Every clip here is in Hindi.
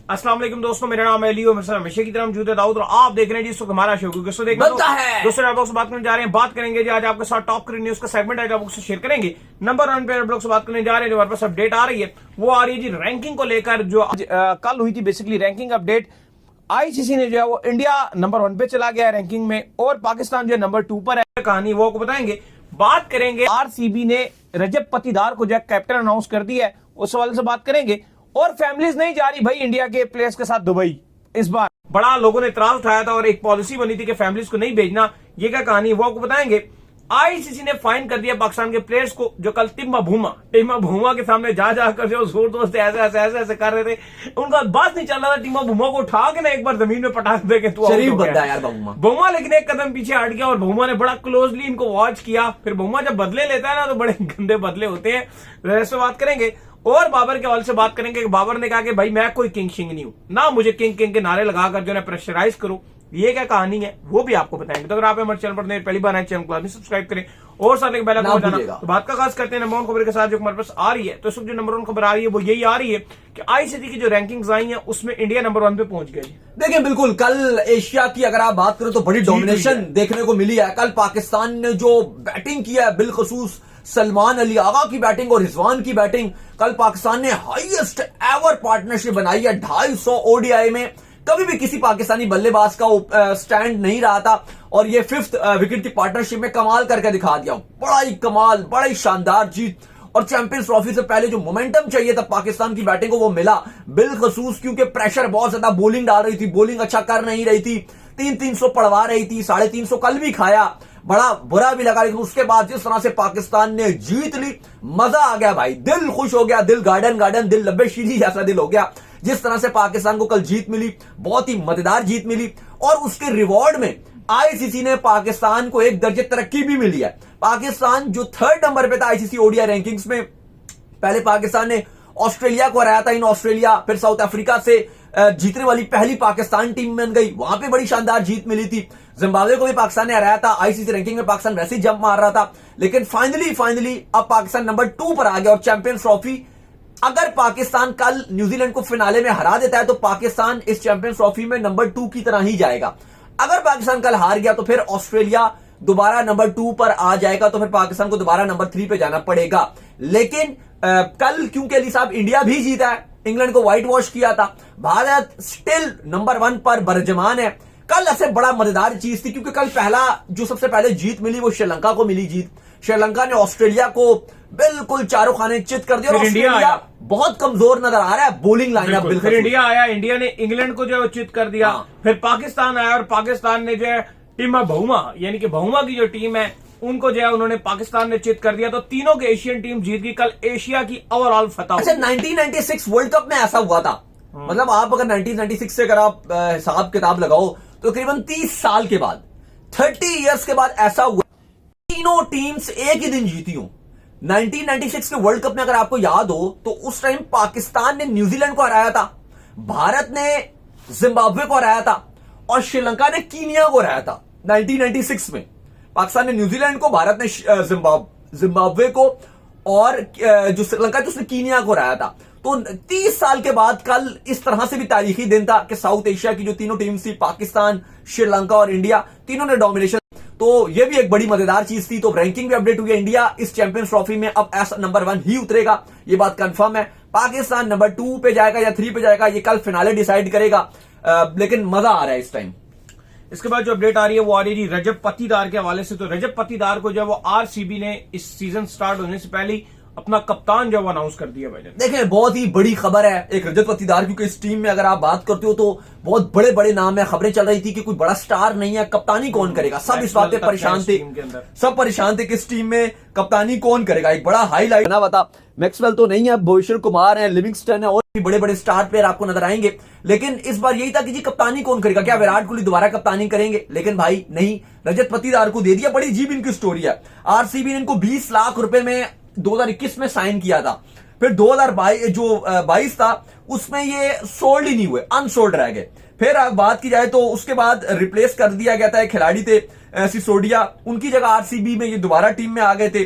अस्सलाम वालेकुम दोस्तों, मेरा नाम है लियो, मेरे साथ हमेशा की तरह मौजूद है दाऊद और आप देख रहे हैं जी हमारा शो क्योंकि दोस्तों आप से बात करने जा रहे हैं। बात करेंगे जी आज आपके साथ टॉप करेंट न्यूज का सेगमेंट है जो आपको शेयर करेंगे। नंबर 1 पे आप लोग से बात करने जा रहे हैं, जो हमारे पास अपडेट आ रही है वो आ रही है जी रैंकिंग को लेकर, जो कल हुई थी बेसिकली रैंकिंग अपडेट। आईसीसी ने जो है वो इंडिया नंबर 1 पे चला गया है रैंकिंग में और पाकिस्तान जो है नंबर 2 पर है। कहानी वो आपको बताएंगे। बात करेंगे आरसीबी ने रजत पटीदार को जो कैप्टन अनाउंस कर दिया है, उस हवाले से बात करेंगे। और फैमिलीज नहीं जा रही भाई इंडिया के प्लेयर्स के साथ दुबई। इस बार बड़ा लोगों ने इतराज उठाया था और एक पॉलिसी बनी थी कि फैमिलीज को नहीं भेजना। ये क्या कहानी वो आपको बताएंगे। आईसीसी ने फाइन कर दिया पाकिस्तान के प्लेयर्स को जो कल टिम्मा भूमा के सामने जा जाकर जो जोर जोर से ऐसे कर रहे थे। उनका बात नहीं चल रहा था। टिम्मा भूमा को उठा के ना एक बार जमीन में पटाख दे के तू शरीफ बंदा यार भूमा, लेकिन एक कदम पीछे हट गया और भूमा ने बड़ा क्लोजली इनको वॉच किया। फिर भूमा जब बदले लेता है ना तो बड़े गंदे बदले होते हैं। वैसे बात करेंगे और बाबर के हवाले से बात करेंगे। बाबर ने कहा कि भाई मैं कोई किंग शिंग नहीं हूं ना, मुझे किंग किंग के नारे लगाकर जो है प्रेशराइज करूं। ये क्या कहानी है वो भी आपको बताएंगे। तो अगर आप हमारे चैनल पर पहली बार आए चैनल को सब्सक्राइब करें और साथ बेल आइकन बजाना। तो बात का खास करते हैं नंबर 1 खबर के साथ जो हमारे पास आ रही है। तो इस वक्त जो नंबर 1 खबर आ रही है वो यही आ रही है कि आईसीसी की जो रैंकिंग्स आई हैं उसमें इंडिया नंबर 1 पे पहुंच गई। देखिए बिल्कुल कल एशिया की अगर आप बात करें तो बड़ी डोमिनेशन देखने को मिली है। कल पाकिस्तान ने जो बैटिंग किया है, बिलखसूस सलमान अली आगा की बैटिंग और रिजवान की बैटिंग, कल पाकिस्तान ने हाईएस्ट एवर पार्टनरशिप बनाई है। 250 ओडीआई में कभी भी किसी पाकिस्तानी बल्लेबाज का स्टैंड नहीं रहा था और ये 5th विकेट की पार्टनरशिप में कमाल करके दिखा दिया। बड़ा ही कमाल, बड़ा ही शानदार जीत और चैंपियंस ट्रॉफी से पहले जो मोमेंटम चाहिए था पाकिस्तान की बैटिंग को वो मिला। बिलखसूस क्योंकि प्रेशर बहुत ज्यादा बॉलिंग डाल रही थी, बॉलिंग अच्छा कर नहीं रही थी, 300 पड़वा रही थी, 350 कल भी खाया, बड़ा बुरा भी लगा। लेकिन उसके बाद जिस तरह से पाकिस्तान ने जीत ली, मजा आ गया भाई, दिल खुश हो गया, दिल गार्डन दिल लब्बे शीरी जैसा दिल हो गया। जिस तरह से पाकिस्तान को कल जीत मिली, बहुत ही मजेदार जीत मिली और उसके रिवॉर्ड में आईसीसी ने पाकिस्तान को एक दर्जे तरक्की भी मिली है। पाकिस्तान जो 3rd नंबर पे था आईसीसी ओडीआई रैंकिंग्स में, पहले पाकिस्तान ने ऑस्ट्रेलिया को हराया था इन ऑस्ट्रेलिया, फिर साउथ अफ्रीका से जीतने वाली पहली पाकिस्तान टीम बन गई, वहां पे बड़ी शानदार जीत मिली थी। जिम्बाब्वे को भी पाकिस्तान ने हराया था। आईसीसी रैंकिंग में पाकिस्तान वैसे ही जंप मार रहा था, लेकिन फाइनली अब पाकिस्तान नंबर 2 पर आ गया और चैंपियंस ट्रॉफी अगर पाकिस्तान कल न्यूजीलैंड को फिनाले में हरा देता है तो पाकिस्तान इस चैंपियंस ट्रॉफी में नंबर 2 की तरह ही जाएगा। अगर पाकिस्तान कल हार गया तो फिर ऑस्ट्रेलिया दोबारा नंबर 2 पर आ जाएगा, तो फिर पाकिस्तान को दोबारा नंबर 3 पे जाना पड़ेगा। लेकिन कल क्योंकि अली साहब इंडिया भी जीता है, इंग्लैंड को व्हाइट वॉश किया था, भारत स्टिल नंबर 1 पर बरजमान है। कल ऐसे बड़ा मजेदार चीज थी क्योंकि कल जो सबसे पहले जीत मिली वो श्रीलंका को मिली जीत। श्रीलंका ने ऑस्ट्रेलिया को बिल्कुल चारों खाने चित कर दिया और ऑस्ट्रेलिया बहुत कमजोर नजर आ रहा है बॉलिंग लाइनअप। फिर इंडिया आया, इंडिया ने इंग्लैंड को जो है चित कर दिया। फिर पाकिस्तान आया और पाकिस्तान ने जो है टीम बहुमा यानी कि बहुमा की जो टीम है उनको जो है उन्होंने पाकिस्तान ने चित कर दिया। तो तीनों के एशियन टीम जीत गई कल एशिया की ओवरऑल फतह। अच्छा, 1996 वर्ल्ड कप में ऐसा हुआ था। मतलब आप अगर 1996 से अगर आप हिसाब किताब लगाओ तो तकरीबन 30 साल के बाद, 30 इयर्स के बाद ऐसा हुआ तीनों टीम्स एक ही दिन जीती हो। 1996 के वर्ल्ड कप में अगर आपको याद हो तो उस टाइम पाकिस्तान ने न्यूजीलैंड को हराया था, भारत ने जिम्बाब्वे को हराया था और श्रीलंका ने कीनिया को हराया था। 1996 में पाकिस्तान ने न्यूजीलैंड को, भारत ने जिम्बाब्वे को और जो श्रीलंका थी उसने कीनिया को हराया था। तो 30 साल के बाद कल इस तरह से भी तारीखी दिन था कि साउथ एशिया की जो तीनों टीम्स थी, पाकिस्तान, श्रीलंका और इंडिया, तीनों ने डोमिनेशन। तो ये भी एक बड़ी मजेदार चीज थी। तो रैंकिंग भी अपडेट हुई है। इंडिया इस चैंपियंस ट्रॉफी में अब ऐसा नंबर 1 ही उतरेगा, ये बात कंफर्म है। पाकिस्तान नंबर 2 पे जाएगा या 3 पे जाएगा ये कल फिनाले डिसाइड करेगा, लेकिन मजा आ रहा है इस टाइम। इसके बाद जो अपडेट आ रही है वो आ रही है रजत पटीदार के हवाले से। तो रजत पटीदार को जो वो आरसीबी ने इस सीजन स्टार्ट होने से पहले अपना कप्तान जो अनाउंस कर दिया भाई। देखिए बहुत ही बड़ी खबर है एक रजत पटीदार, क्योंकि इस टीम में अगर आप बात करते हो तो बहुत बड़े बड़े नाम है। खबरें चल रही थी कि कोई बड़ा स्टार नहीं है, कप्तानी कौन करेगा, सब इस बात पे परेशान थे, सब परेशान थे कि इस टीम में कप्तानी कौन करेगा। एक बड़ा हाईलाइट ना बता, मैक्सवेल तो नहीं है, भुवनेश्वर कुमार है, लिविंगस्टन है और भी बड़े बड़े स्टार प्लेयर आपको नजर आएंगे। लेकिन इस बार यही था कि जी कप्तानी कौन करेगा, क्या विराट कोहली दोबारा कप्तानी करेंगे? लेकिन भाई नहीं, रजत पटीदार को दे दिया। बड़ी अजीब इनकी स्टोरी है। आरसीबी ने इनको 20 लाख रुपए में 2021 में साइन किया था, फिर 2022 था उसमें ये सोल्ड ही नहीं हुए, अनसोल्ड रह गए। फिर बात की जाए तो उसके बाद रिप्लेस कर दिया गया था, एक खिलाड़ी थे सिसोदिया, उनकी जगह आरसीबी में ये दोबारा टीम में आ गए थे।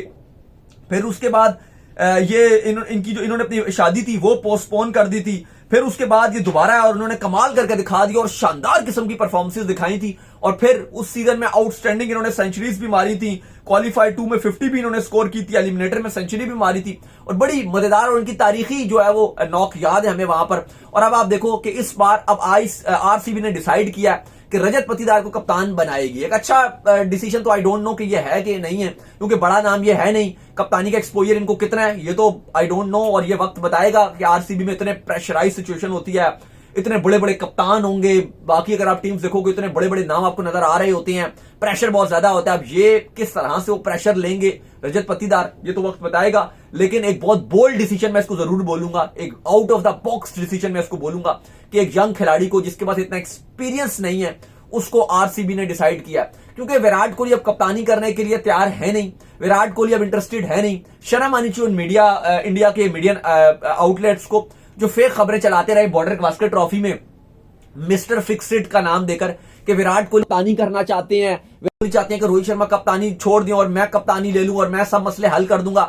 फिर उसके बाद इन्होंने अपनी शादी थी वो पोस्टपोन कर दी थी। फिर उसके बाद ये दोबारा आया और उन्होंने कमाल करके दिखा दिया और शानदार किस्म की परफॉर्मेंसेस दिखाई थी। और फिर उस सीजन में आउटस्टैंडिंग इन्होंने सेंचुरीज भी मारी थी, क्वालिफाई 2 में 50 भी इन्होंने स्कोर की थी, एलिमिनेटर में सेंचुरी भी मारी थी और बड़ी मजेदार और उनकी तारीखी जो है वो नॉक याद है हमें वहां पर। और अब आप देखो कि इस बार अब आरसीबी ने डिसाइड किया कि रजत पाटीदार को कप्तान बनाएगी। एक अच्छा डिसीजन तो आई डोंट नो कि ये है कि नहीं है, क्योंकि बड़ा नाम ये है नहीं, कप्तानी का एक्सपोजर इनको कितना है ये तो आई डोंट नो, और ये वक्त बताएगा कि आरसीबी में इतने प्रेशराइज सिचुएशन होती है, इतने बड़े बड़े कप्तान होंगे, बाकी अगर आप टीम्स देखोगे इतने बड़े बड़े नाम आपको नजर आ रहे होते हैं, प्रेशर बहुत ज्यादा होता है। अब ये किस तरह से वो प्रेशर लेंगे रजत पाटीदार ये तो वक्त बताएगा, लेकिन एक बहुत बोल्ड डिसीजन मैं इसको जरूर बोलूंगा, एक out of the box decision मैं इसको बोलूंगा कि एक यंग खिलाड़ी को जिसके पास इतना एक्सपीरियंस नहीं है उसको आरसीबी ने डिसाइड किया, क्योंकि विराट कोहली अब कप्तानी करने के लिए तैयार है नहीं, विराट कोहली अब इंटरेस्टेड है नहीं। शर्म आनी चाहिए मीडिया, इंडिया के मीडियन आउटलेट्स को जो फेक खबरें चलाते रहे बॉर्डर गावस्कर ट्रॉफी में मिस्टर फिक्सिट का नाम देकर कि विराट कोहली कप्तानी करना चाहते हैं, वे चाहते हैं कि रोहित शर्मा कप्तानी छोड़ दें और मैं कप्तानी ले लूं और मैं सब मसले हल कर दूंगा।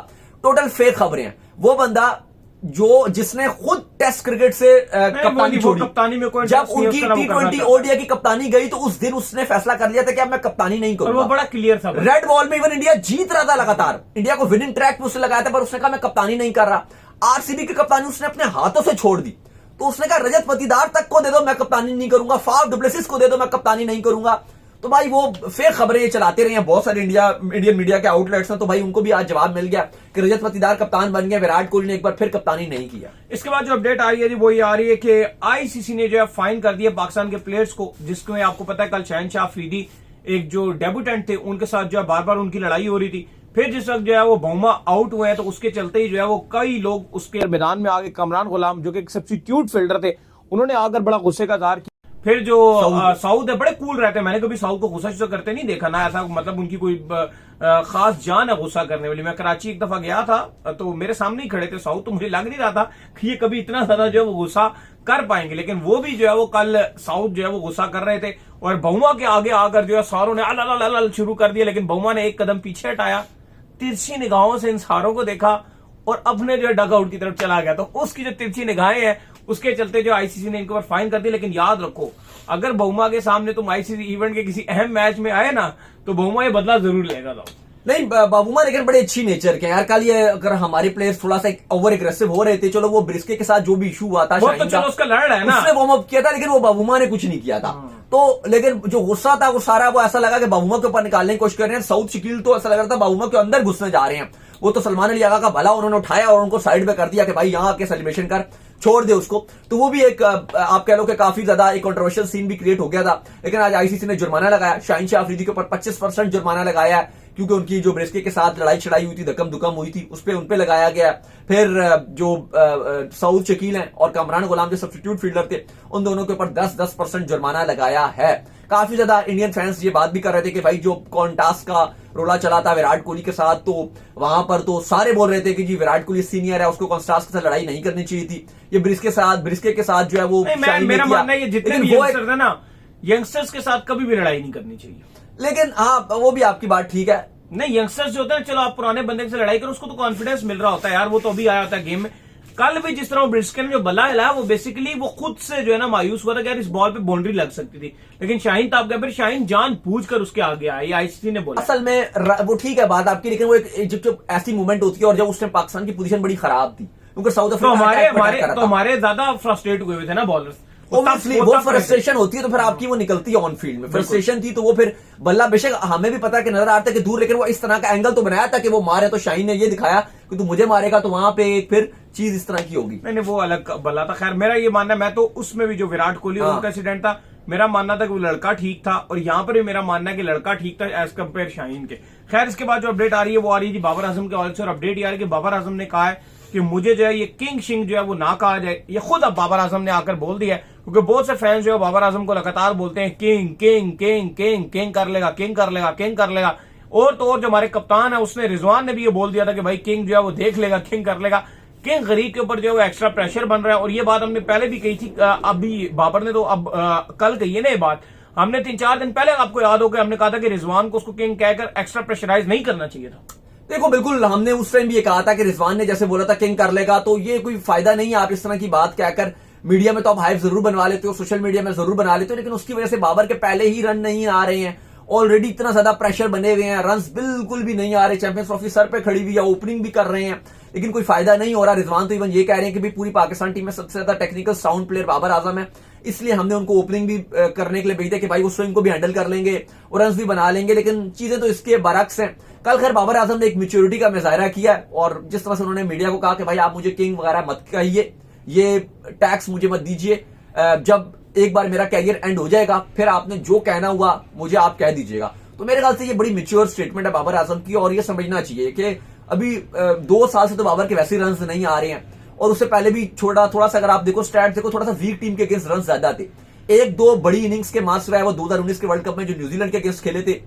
टोटल फेक खबरें हैं। वो बंदा जिसने खुद टेस्ट क्रिकेट से कप्तानी छोड़ी, कप्तानी में कोई जब उनकी T20 ओडीआई की कप्तानी गई तो उस दिन उसने फैसला कर लिया था कि अब मैं कप्तानी नहीं करूंगा। वो बड़ा क्लियर था। रेड बॉल में इवन इंडिया जीत रहा था लगातार, इंडिया को विनिंग ट्रैक पे उसने लगाया था, पर उसने कहा मैं कप्तानी नहीं कर रहा। आरसीबी की कप्तानी उसने अपने हाथों से छोड़ दी, तो उसने कहा रजत पाटीदार तक को दे दो मैं कप्तानी नहीं करूंगा, फाफ डु प्लेसिस को दे दो मैं कप्तानी नहीं करूंगा। तो भाई वो फेक खबरें चलाते रहे हैं बहुत सारे इंडियन मीडिया के आउटलेट्स हैं, तो भाई उनको भी आज जवाब मिल गया कि रजत पाटीदार कप्तान बन गया, विराट कोहली ने एक बार फिर कप्तानी नहीं किया। इसके बाद जो अपडेट आ रही है जी वो ये आ रही है कि आईसीसी ने जो है फाइन कर दिया पाकिस्तान के प्लेयर्स को, जिसमें आपको पता है कल शहनशाह अफरीदी एक जो डेब्यूटेंट थे उनके साथ जो है बार बार उनकी लड़ाई हो रही थी। फिर जिस वक्त जो है वो बहुमा आउट हुए हैं तो उसके चलते ही जो है वो कई लोग उसके मैदान में आगे कमरान गुलाम जो कि एक सब्स्टिट्यूट फील्डर थे उन्होंने आकर बड़ा गुस्से का इजहार किया। फिर जो साउथ है बड़े कूल रहते हैं, मैंने कभी साउथ को गुस्सा करते नहीं देखा ना, ऐसा मतलब उनकी कोई खास जान है गुस्सा करने वाली। मैं कराची एक दफा गया था तो मेरे सामने ही खड़े थे साउथ, तो मुझे लग नहीं रहा था कि ये कभी इतना ज्यादा जो है वो गुस्सा कर पाएंगे, लेकिन वो भी जो है वो कल साउथ जो है वो गुस्सा कर रहे थे और बहुमा के आगे आकर जो है सारों ने अल शुरू कर दिया, लेकिन बहुमा ने एक कदम पीछे हटाया, तिरछी निगाहों से इन सारों को देखा और अपने जो है डग आउट की तरफ चला गया। तो उसकी जो तिरछी निगाहें हैं उसके चलते जो आईसीसी ने इनके ऊपर फाइन कर दी। लेकिन याद रखो अगर बहुमा के सामने तुम आईसीसी इवेंट के किसी अहम मैच में आए ना तो बहुमा ये बदला जरूर लेगा। नहीं बाबूमा लेकिन बड़े अच्छी नेचर के यार, कल ये अगर हमारे प्लेयर्स थोड़ा सा ओवर एग्रेसिव हो रहे थे, चलो वो ब्रिस्के के साथ जो भी इशू हुआ था वो तो चलो उसका लड़ है ना, उसने वार्म अप किया था, लेकिन वो बाबूमा ने कुछ नहीं किया था। तो लेकिन जो गुस्सा था वो सारा वो ऐसा लगा कि बाबूमा के ऊपर निकालने की कोशिश कर रहे हैं। साउथ शकील तो ऐसा लग रहा था बाबूमा के अंदर घुसने जा रहे हैं, वो तो सलमान अली आगा का भला उन्होंने उठाया और उनको साइड पे कर दिया कि भाई यहाँ आके सेलिब्रेशन कर, छोड़ दे उसको। तो वो भी एक आप कह लो कि काफी ज्यादा एक कंट्रोवर्शियल सीन भी क्रिएट हो गया था। लेकिन आज आईसीसी ने जुर्माना लगाया, शहनशाह अफरीदी के ऊपर 25% जुर्माना लगाया है, क्योंकि उनकी जो ब्रिस्के के साथ लड़ाई छड़ाई हुई थी, धक्कम दुक्कम हुई थी, उस पर उन पे लगाया गया। फिर जो साउथ शकील हैं और कमरान गुलाम जो सब्स्टिट्यूट फील्डर थे उन दोनों के ऊपर 10% जुर्माना लगाया है। काफी ज्यादा इंडियन फैंस ये बात भी कर रहे थे कि भाई जो कॉन्टास्ट का रोला चला था विराट कोहली के साथ, तो वहां पर तो सारे बोल रहे थे कि जी विराट कोहली सीनियर है, उसको कॉन्टास्ट के साथ लड़ाई नहीं करनी चाहिए थी। ये ब्रिस्के के साथ जो है वो मेरा मानना है ये जितने भी यंगस्टर्स है ना, यंगस्टर्स के साथ कभी भी लड़ाई नहीं करनी चाहिए। लेकिन हाँ वो भी आपकी बात ठीक है, नहीं यंगस्टर्स जो होता है चलो आप पुराने बंदे से लड़ाई करो, उसको तो कॉन्फिडेंस मिल रहा होता है यार, वो तो अभी आया होता है गेम में। कल भी जिस तरह ब्रिस्के ने जो बल्ला हिलाया वो बेसिकली वो खुद से जो है ना मायूस हुआ था कि यार इस बॉल पे बाउंड्री लग सकती थी, लेकिन शाहीन ताप गया, फिर शाहीन जान पूछ कर उसके आगे आया, ये आईसीसी ने बोला। असल में वो ठीक है बात आपकी, लेकिन वो एक जब ऐसी मूवमेंट होती है और जब उसने पाकिस्तान की पोजीशन बड़ी खराब थी क्योंकि साउथ अफ्रीका हमारे ज्यादा फ्रस्ट्रेट हुए थे ना बॉलर्स, वो फ्रस्ट्रेशन होती है तो फिर आपकी वो निकलती है ऑन फील्ड में। फ्रस्ट्रेशन थी तो वो फिर बल्ला बेशक हमें भी पता है कि नजर आता है कि दूर, लेकिन वो इस तरह का एंगल तो बनाया था कि वो मारे, तो शाहीन ने ये दिखाया कि तू मुझे मारेगा तो वहां पे एक फिर चीज इस तरह की होगी। नहीं वो अलग बल्ला था। खैर मेरा ये मानना है, मैं तो उसमें भी जो विराट कोहली उनका इंसिडेंट था मेरा मानना था कि वो लड़का ठीक था, और यहाँ पर भी मेरा मानना है कि लड़का ठीक था एज कम्पेयर शाहीन के। खैर इसके बाद जो अपडेट आ रही है वो आ रही है बाबर आजम के हवाले से, और अपडेट ये आ रही है कि बाबर आजम ने कहा है कि मुझे जो है ये किंग शिंग जो है वो ना कहा जाए। ये खुद अब बाबर आजम ने आकर बोल दिया है, क्योंकि बहुत से फैंस जो है बाबर आजम को लगातार बोलते हैं king king king king king कर लेगा, किंग कर लेगा, किंग कर लेगा। और तो और जो हमारे कप्तान है उसने रिजवान ने भी ये बोल दिया था कि भाई किंग जो है वो देख लेगा, किंग कर लेगा। किंग गरीब के ऊपर जो है वो एक्स्ट्रा प्रेशर बन रहा है, और ये बात हमने पहले भी कही थी, अभी बाबर ने तो अब कल कही है ना ये बात। हमने 3-4 दिन पहले आपको याद होगा हमने कहा था कि रिजवान को उसको किंग कहकर एक्स्ट्रा प्रेशराइज नहीं करना चाहिए था। देखो बिल्कुल हमने उस टाइम भी ये कहा था कि रिजवान ने जैसे बोला था किंग कर लेगा, तो ये कोई फायदा नहीं है आप इस तरह की बात कहकर मीडिया में तो आप हाइप जरूर बनवा लेते हो, सोशल मीडिया में जरूर बना लेते हो, लेकिन उसकी वजह से बाबर के पहले ही रन नहीं आ रहे हैं। ऑलरेडी इतना ज्यादा प्रेशर बने हुए हैं, रन्स बिल्कुल भी नहीं आ रहे, चैंपियंस ट्रॉफी सर पे खड़ी हुई है, ओपनिंग भी कर रहे हैं, लेकिन कोई फायदा नहीं हो रहा। रिजवान तो इवन ये कह रहे हैं कि भाई पूरी पाकिस्तान टीम में सबसे ज्यादा technical sound player Babar Azam है, इसलिए हमने उनको ओपनिंग भी करने के लिए भेज दिया कि भाई वो स्विंग को भी हैंडल कर लेंगे और रन्स भी बना लेंगे। लेकिन चीजें तो इसके बरक्स हैं। कल खैर बाबर आजम ने एक मैच्योरिटी का मुजाहरा किया और जिस तरह से उन्होंने मीडिया को कहा कि भाई आप मुझे किंग वगैरह मत कहिए, ये टैक्स मुझे मत दीजिए, जब एक बार मेरा कैरियर एंड हो जाएगा फिर आपने जो कहना हुआ मुझे आप कह दीजिएगा। तो मेरे ख्याल से ये बड़ी मैच्योर स्टेटमेंट है बाबर आजम की, और ये समझना चाहिए कि अभी 2 साल से तो बाबर के वैसे रन नहीं आ रहे हैं, और उससे पहले भी थोड़ा सा अगर आप देखो स्टैट देखो, थोड़ा सा वीक टीम के अगेंस्ट रन ज्यादा थे। 1-2 बड़ी इनिंग्स के मार्क्स रहे वो 2019 के वर्ल्ड कप में जो न्यूजीलैंड के अगेंस्ट खेले थे,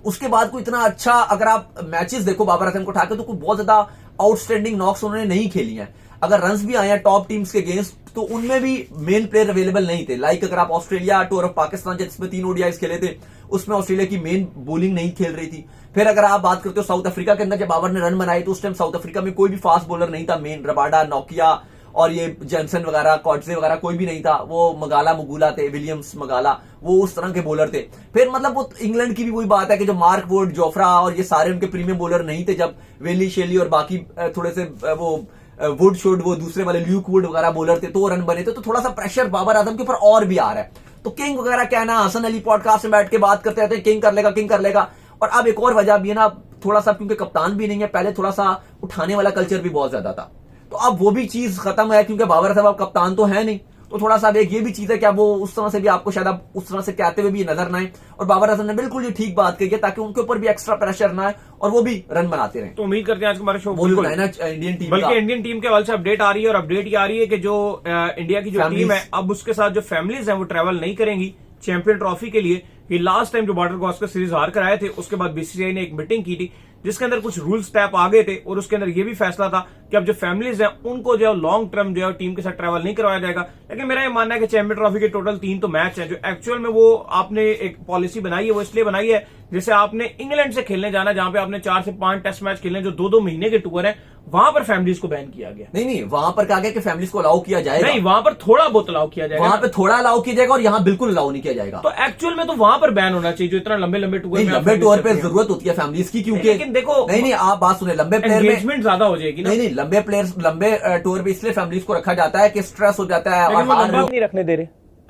उसके बाद कोई इतना अच्छा अगर आप मैचेस देखो बाबर आजम को उठाकर तो कोई बहुत ज्यादा आउटस्टैंडिंग नॉक्स उन्होंने नहीं खेली हैं। अगर रन्स भी आए हैं टॉप टीम्स के अगेंस्ट तो उनमें भी मेन प्लेयर अवेलेबल नहीं थे। लाइक अगर आप ऑस्ट्रेलिया टूर ऑफ पाकिस्तान जिसमें 3 ओडीआईज खेले थे उसमें ऑस्ट्रेलिया की मेन बॉलिंग नहीं खेल रही थी। फिर अगर आप बात करते हो साउथ अफ्रीका के अंदर जब बाबर ने रन बनाए तो उस टाइम साउथ अफ्रीका में कोई भी फास्ट बॉलर नहीं था, मेन रबाडा, नोकिया और ये जैनसन वगैरह, कॉटसे वगैरह कोई भी नहीं था। वो मगाला मुगुला थे, विलियम्स मगाला, वो उस तरह के बॉलर थे। फिर मतलब वो इंग्लैंड की भी वही बात है कि जो मार्क वुड, जोफ्रा और ये सारे उनके प्रीमियम बॉलर नहीं थे, जब वेली शेली और बाकी थोड़े से वो वुड शुड वो दूसरे वाले ल्यूक वुड वगैरह बॉलर थे तो रन बने थे, तो थोड़ा सा प्रेशर बाबर आजम के ऊपर और भी आ रहा है। तो किंग वगैरह कहना, हसन अली पॉडकास्ट में बैठ के बात करते रहते हैं किंग कर लेगा, किंग कर लेगा। और अब एक और वजह भी है ना, थोड़ा सा क्योंकि कप्तान भी नहीं है, पहले थोड़ा सा उठाने वाला कल्चर भी बहुत ज्यादा था, तो अब वो भी चीज खत्म है क्योंकि बाबर साहब अब कप्तान तो है नहीं, तो थोड़ा सा एक ये भी चीज है कि अब वो उस तरह से भी आपको शायद आप उस तरह से कहते हुए भी नजर ना आए। और बाबर आजम ने बिल्कुल ये ठीक बात कही है ताकि उनके ऊपर भी एक्स्ट्रा प्रेशर ना आए और वो भी रन बनाते रहे। तो उम्मीद करते हैं आज हमारा शो बोल रहा है ना इंडियन टीम, बल्कि इंडियन टीम के हवाले से अपडेट आ रही है, और अपडेट ये आ रही है कि जो इंडिया की जो टीम है अब उसके साथ जो फैमिलीज हैं वो ट्रेवल नहीं करेंगी चैंपियन ट्रॉफी के लिए। ये लास्ट टाइम जो बॉर्डर गावस्कर सीरीज हार कर आए थे उसके बाद बीसीसीआई ने एक मीटिंग की थी जिसके अंदर कुछ रूल्स टैप आ गए थे, और उसके अंदर ये भी फैसला था कि अब जो फैमिलीज हैं उनको जो लॉन्ग टर्म जो है टीम के साथ ट्रैवल नहीं करवाया जाएगा। लेकिन मेरा ये मानना है कि चैंपियन ट्रॉफी के टोटल 3 तो मैच हैं जो एक्चुअल में वो आपने एक पॉलिसी बनाई है, वो इसलिए बनाई है जैसे आपने इंग्लैंड से खेलने जाना जहां पे आपने 4 से 5 टेस्ट मैच खेलने जो 2-2 महीने के टूर है, वहां पर फैमिलीज को बैन किया गया। नहीं वहां पर कहा गया कि फैमिलीज को अलाउ किया जाएगा, नहीं वहां पर थोड़ा बहुत अलाउ किया जाएगा, वहां पे थोड़ा अलाउ किया जाएगा और यहाँ बिल्कुल अलाउ नहीं किया जाएगा। तो एक्चुअल में तो वहां पर बैन होना चाहिए जो इतना लंबे टूर में, लंबे टूर पे जरूरत होती है फैमिलीज की, क्योंकि लेकिन देखो नहीं आप बात सुने, लंबे प्लेयर में एंगेजमेंट ज्यादा हो जाएगी ना। नहीं लंबे प्लेयर्स लंबे टूर पे इसलिए फैमिलीज को रखा जाता है कि स्ट्रेस हो जाता है लेकिन वो लंबा नहीं रखने दे रहे,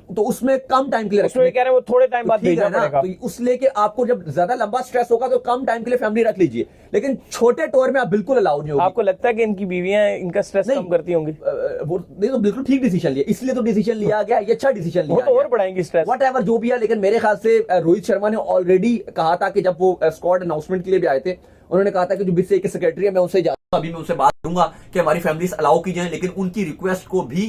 तो उसमें कम टाइम के लिए उसमें कह रहे हैं वो थोड़े टाइम बाद भेजना पड़ेगा। तो उस लेके आपको जब ज्यादा लंबा स्ट्रेस होगा तो कम टाइम के लिए फैमिली रख लीजिए, लेकिन छोटे टूर में आप बिल्कुल अलाउ नहीं होगी। आपको लगता है कि इनकी बीवियां इनका स्ट्रेस कम करती होंगी? वो नहीं, तो बिल्कुल ठीक डिसीजन लिया, इसलिए तो डिसीजन लिया गया, ये अच्छा डिसीजन लिया, तो और बढ़ाएंगी स्ट्रेस वट एवर जो भी है। लेकिन मेरे ख्याल से रोहित शर्मा ने ऑलरेडी कहा था कि जब वो स्क्वाड अनाउंसमेंट के लिए भी आए थे, उन्होंने कहा था कि जो बीसीसीआई के सेक्रेटरी है मैं उनसे अभी मैं उनसे बात करूंगा कि हमारी फैमिलीज अलाउ की जाए, लेकिन उनकी रिक्वेस्ट को भी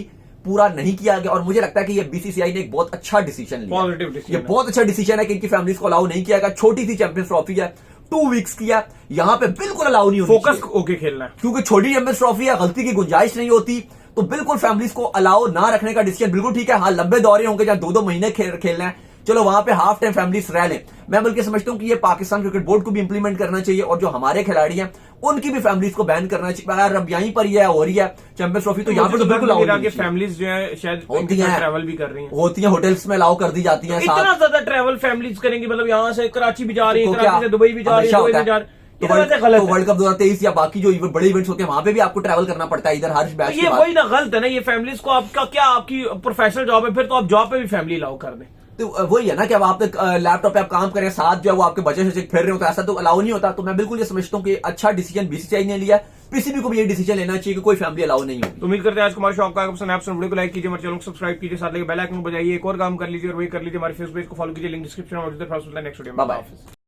पूरा नहीं किया गया। और मुझे लगता है कि ये बीसीसीआई ने एक बहुत अच्छा डिसीजन लिया, ये बहुत अच्छा डिसीजन है कि इनकी फैमिलीज को अलाउ नहीं किया गया। छोटी सी चैंपियंस ट्रॉफी है, 2 वीक्स की है, यहाँ पे बिल्कुल अलाउ नहीं होती, फोकस होके खेलना है, क्योंकि छोटी चैंपियंस ट्रॉफी है, गलती की गुंजाइश नहीं होती, तो बिल्कुल फैमिलीज को अलाउ ना रखने का डिसीजन बिल्कुल ठीक है। हाँ लंबे दौरे होंगे जहां 2-2 महीने खेलना है, चलो वहां पे हाफ टाइम फैमिलीज रह लें। मैं बल्कि समझता हूं कि ये पाकिस्तान क्रिकेट बोर्ड को भी इंप्लीमेंट करना चाहिए और जो हमारे खिलाड़ी हैं उनकी भी फैमिलीज को बैन करना चाहिए। अगर अब यहीं पर यह हो रही है चैंपियंस ट्रॉफी तो यहाँ पर तो बिल्कुल फैमिलीज जो है शायद होती हैं, ट्रैवल भी कर रही हैं, होती हैं, होटल्स में अलाउ कर दी जाती हैं। इतना ज्यादा ट्रैवल फैमिलीज करेंगी, मतलब यहाँ से कराची भी जा रही है, कराची से दुबई भी जा रही है, दुबई भी जा रही है। तो वर्ल्ड कप 2023 या बाकी जो बड़े इवेंट्स होते हैं वहां पे भी आपको ट्रैवल करना पड़ता है इधर हर बैच। ये वही ना गलत है ना, ये फैमिलीज को आपका क्या आपकी प्रोफेशनल जॉब है, फिर तो आप जॉब पे भी फैमिली अलाउ कर दें। तो वही है ना कि अब आप लैपटॉप पे आप काम करें, साथ जो है वो आपके बच्चे से फिर रहे हो, तो ऐसा तो अलाउ नहीं होता। तो मैं बिल्कुल ये समझता हूँ कि अच्छा डिसीजन बीसीसीआई ने लिया, पीसीबी को भी ये डिसीजन लेना चाहिए कि कोई फैमिली अलाउ नहीं होगी। उम्मीद करते हैं आज हमारे शो आपका वीडियो को लाइक कीजिए, हमारे चैनल को सब्सक्राइब कीजिए, साथ लेके बेल आइकन को बजाइए, एक और काम कर लीजिए और वही कर लीजिए, हमारे फेसबुक पेज को फॉलो कीजिए, लिंक डिस्क्रिप्शन में मौजूद है। नेक्स्ट वीडियो में बाय बाय।